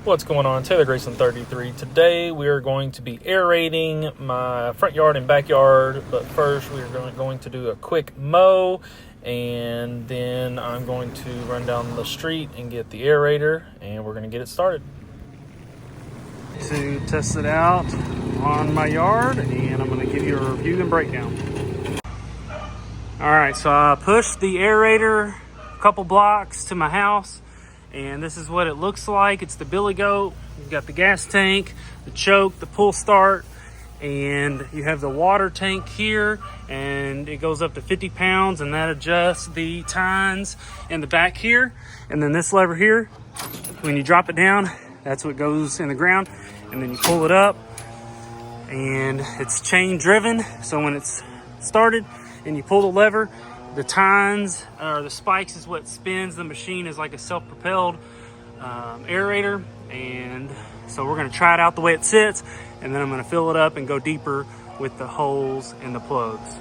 What's going on? Taylor Grayson 33. Today we are going to be aerating my front yard and backyard, but first we are going to do a quick mow, and then I'm going to run down the street and get the aerator, and we're going to get it started. To test it out on my yard, and I'm going to give you a review and breakdown. Alright, so I pushed the aerator a couple blocks to my house, and this is what it looks like. It's the billy goat. You've got the gas tank, the choke, the pull start, and you have the water tank here, and it goes up to 50 pounds, and that adjusts the tines in the back here. And then this lever here, when you drop it down, that's what goes in the ground, and then you pull it up, and it's chain driven. So when it's started and you pull the lever, the tines or the spikes is what spins the machine. Is like a self-propelled aerator. And so we're going to try it out the way it sits, and then I'm going to fill it up and go deeper with the holes and the plugs.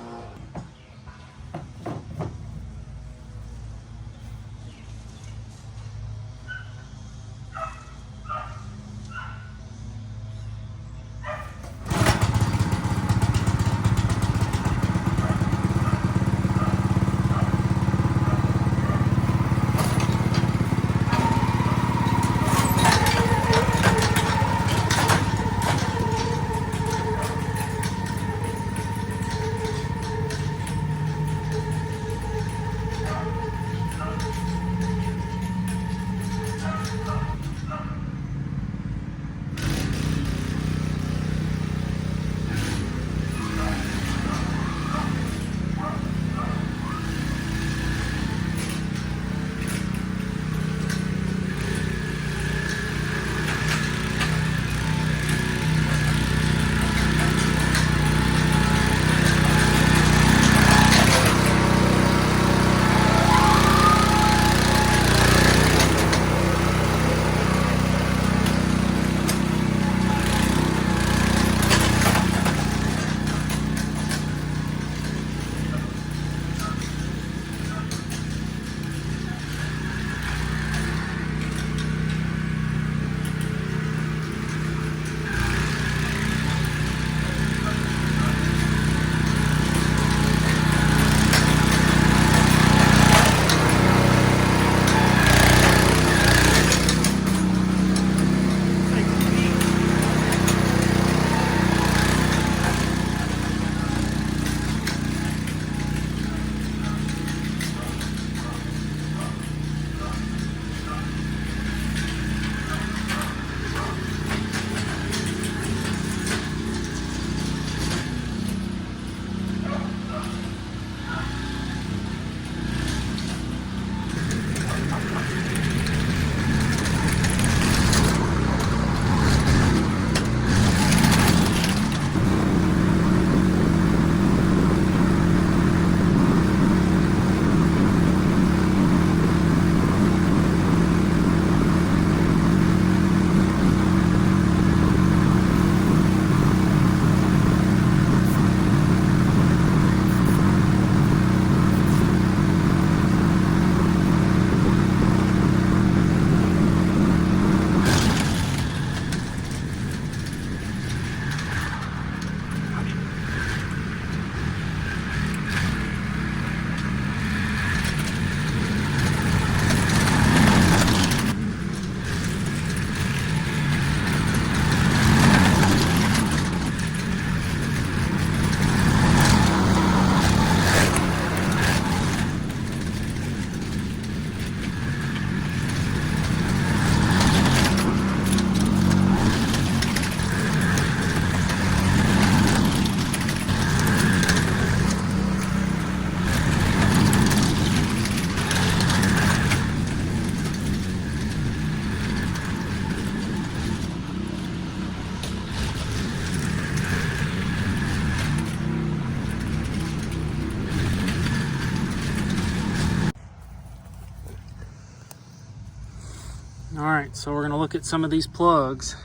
All right, so we're gonna look at some of these plugs,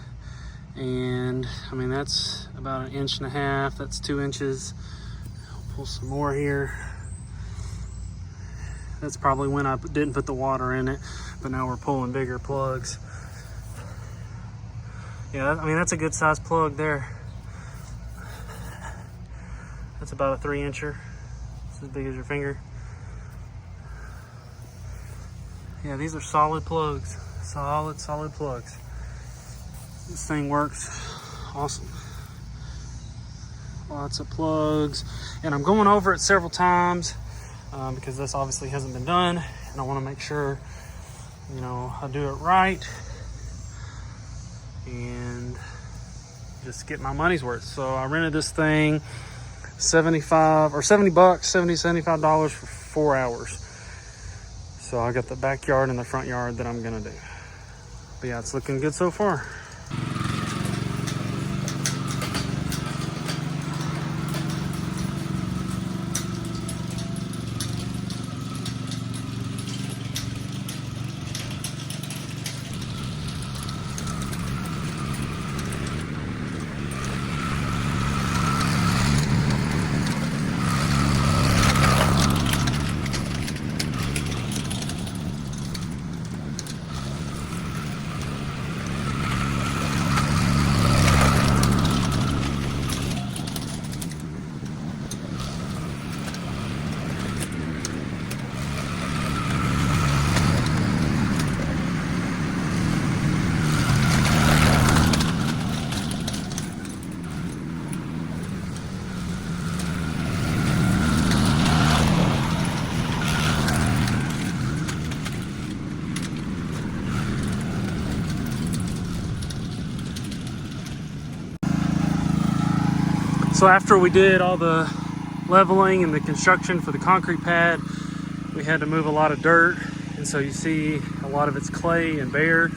and I mean that's about 1.5 inches. That's 2 inches. I'll pull some more here. That's probably when I didn't put the water in it, but now we're pulling bigger plugs. Yeah, I mean, that's a good size plug there. That's about a 3-incher. It's as big as your finger. Yeah, these are solid plugs. Solid plugs. This thing works awesome. Lots of plugs. And I'm going over it several times because this obviously hasn't been done. And I want to make sure, you know, I do it right and just get my money's worth. So I rented this thing $70 bucks, $75 for 4 hours. So I got the backyard and the front yard that I'm gonna do. But yeah, it's looking good so far. So after we did all the leveling and the construction for the concrete pad, we had to move a lot of dirt. And so you see a lot of it's clay and bare.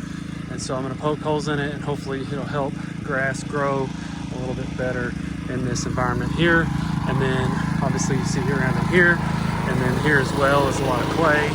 And so I'm gonna poke holes in it and hopefully it'll help grass grow a little bit better in this environment here. And then obviously you see here and here. And then here as well is a lot of clay.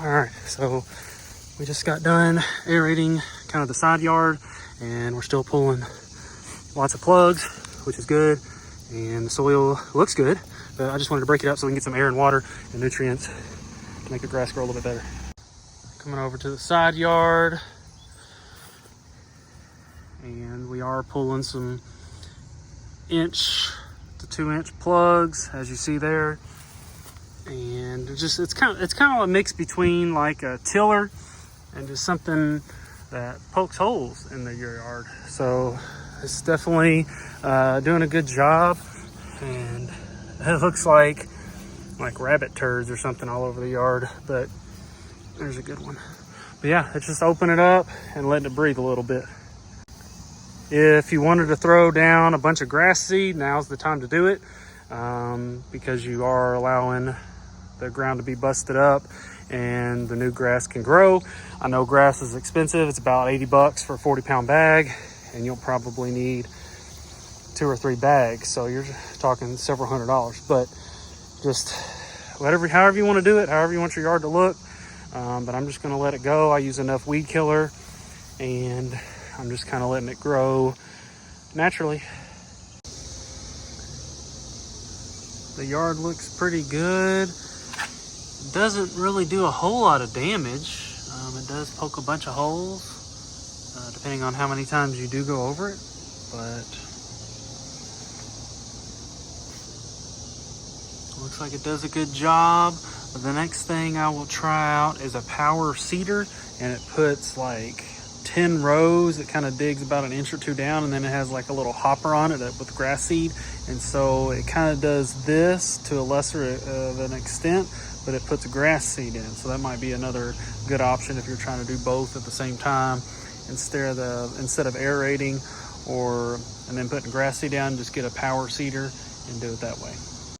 All right, so we just got done aerating kind of the side yard, and we're still pulling lots of plugs, which is good, and the soil looks good, but I just wanted to break it up so we can get some air and water and nutrients to make the grass grow a little bit better. Coming over to the side yard, and we are pulling some 1 to 2 inch plugs, as you see there. And it's kind of a mix between like a tiller and just something that pokes holes in your yard. So it's definitely doing a good job, and it looks like rabbit turds or something all over the yard, but there's a good one. But yeah, it's just open it up and letting it breathe a little bit. If you wanted to throw down a bunch of grass seed, now's the time to do it, because you are allowing the ground to be busted up and the new grass can grow. I know grass is expensive. It's about 80 bucks for a 40-pound bag, and you'll probably need 2 or 3 bags. So you're talking several $100, but just however you want to do it, however you want your yard to look. But I'm just going to let it go. I use enough weed killer, and I'm just kind of letting it grow naturally. The yard looks pretty good. It doesn't really do a whole lot of damage. It does poke a bunch of holes, depending on how many times you do go over it. But it looks like it does a good job. The next thing I will try out is a power seeder, and it puts like 10 rows. It kind of digs about 1 inch or 2 down, and then it has like a little hopper on it with grass seed, and so it kind of does this to a lesser of an extent, but it puts grass seed in. So that might be another good option if you're trying to do both at the same time, instead of aerating and then putting grass seed down. Just get a power seeder and do it that way.